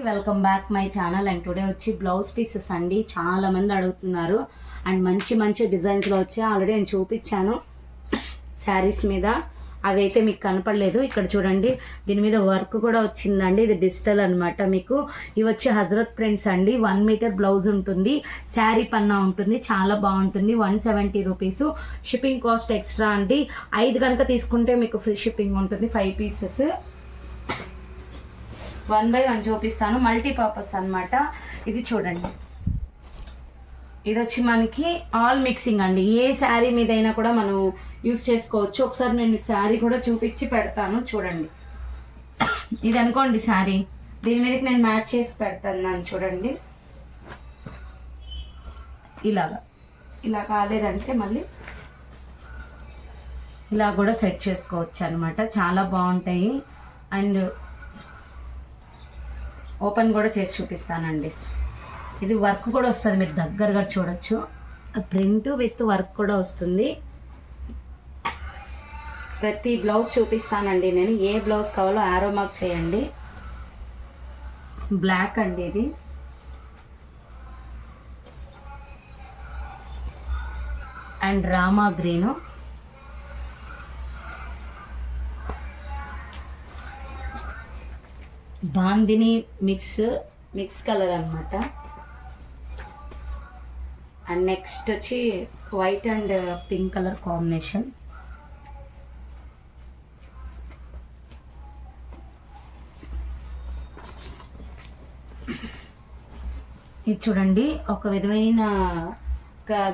Welcome back my channel. And today వచ్చి blouse pieces అండి. చాలా మంది అడుగుతున్నారు అండ్ మంచి మంచి డిజైన్స్లో వచ్చాయి. ఆల్రెడీ నేను చూపించాను శారీస్ మీద, అవి అయితే మీకు కనపడలేదు. ఇక్కడ చూడండి, దీని మీద వర్క్ కూడా వచ్చిందండి. ఇది డిజిటల్ అనమాట. మీకు ఇవి వచ్చి హజరత్ ప్రింట్స్ అండి. 1 మీటర్ బ్లౌజ్ ఉంటుంది, శారీ పన్నా ఉంటుంది, చాలా బాగుంటుంది. 170 రూపీస్. షిప్పింగ్ కాస్ట్ ఎక్స్ట్రా అండి. 5 కనుక తీసుకుంటే మీకు ఫ్రీ షిప్పింగ్ ఉంటుంది. 5 పీసెస్ 1 by 1 చూపిస్తాను. మల్టీపర్పస్ అనమాట. ఇది చూడండి, ఇది వచ్చి మనకి ఆల్ మిక్సింగ్ అండి. ఏ శారీ మీద అయినా కూడా మనం యూస్ చేసుకోవచ్చు. ఒకసారి నేను శారీ కూడా చూపించి పెడతాను చూడండి. ఇది అనుకోండి శారీ, దీని మీదకి నేను మ్యాచ్ చేసి పెడతాను చూడండి. ఇలా కాలేదంటే మళ్ళీ ఇలా కూడా సెట్ చేసుకోవచ్చు అనమాట. చాలా బాగుంటాయి. అండ్ ఓపెన్ కూడా చేసి చూపిస్తానండి. ఇది వర్క్ కూడా వస్తుంది, మీరు దగ్గరగా చూడొచ్చు. ప్రింట్ విత్ వర్క్ కూడా వస్తుంది. ప్రతి బ్లౌజ్ చూపిస్తానండి నేను. ఏ బ్లౌజ్ కావాలో యారో మార్క్ చేయండి. బ్లాక్ అండి ఇది. And Rama green, bandhani mix colour అనమాట. అండ్ నెక్స్ట్ వచ్చి white and pink colour combination. ఇది చూడండి, ఒక విధమైన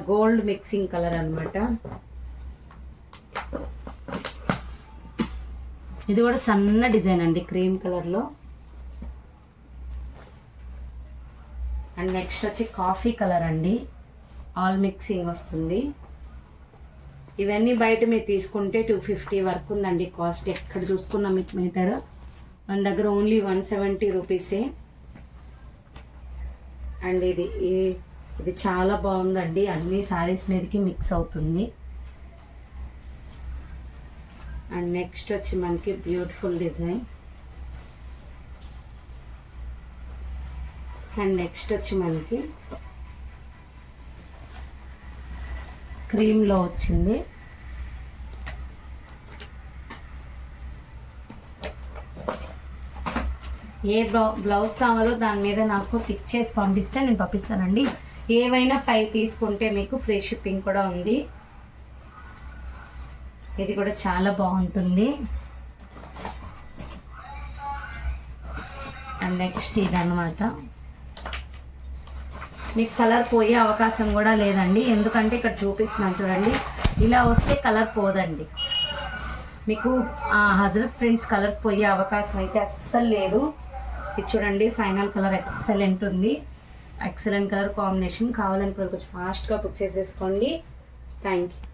గోల్డ్ మిక్సింగ్ కలర్ అనమాట. ఇది కూడా సన్న డిజైన్ అండి, క్రీమ్ కలర్లో. అండ్ నెక్స్ట్ వచ్చి కాఫీ కలర్ అండి. ఆల్ మిక్సింగ్ వస్తుంది. ఇవన్నీ బయట మీరు తీసుకుంటే 250 వరకు ఉందండి కాస్ట్. ఎక్కడ చూసుకున్నా మీకు మీటర్, మన దగ్గర ఓన్లీ 170 రూపీసే. అండ్ ఇది చాలా బాగుందండి. అన్ని శారీస్ మీదకి మిక్స్ అవుతుంది. అండ్ నెక్స్ట్ వచ్చి మనకి బ్యూటిఫుల్ డిజైన్. అండ్ నెక్స్ట్ వచ్చి మనకి క్రీమ్లో వచ్చింది. ఏ బ్లౌజ్ కావాలో దాని మీద నాకు పిక్ చేసి పంపిస్తే నేను పంపిస్తానండి. ఏవైనా 5 తీసుకుంటే మీకు ఫ్రీ షిప్పింగ్ కూడా ఉంది. ఇది కూడా చాలా బాగుంటుంది. అండ్ నెక్స్ట్ ఇదన్నమాట. మీకు కలర్ పోయే అవకాశం కూడా లేదండి, ఎందుకంటే ఇక్కడ చూపిస్తున్నాను చూడండి. ఇలా వస్తే కలర్ పోదండి. మీకు హజరత్ ప్రింట్స్ కలర్ పోయే అవకాశం అయితే అస్సలు లేదు. ఇది చూడండి, ఫైనల్ కలర్ ఎక్సలెంట్ ఉంది. Excellent colour combination. కావాలనుకున్న కొంచెం ఫాస్ట్గా బుక్ చేసేసుకోండి. Thank you.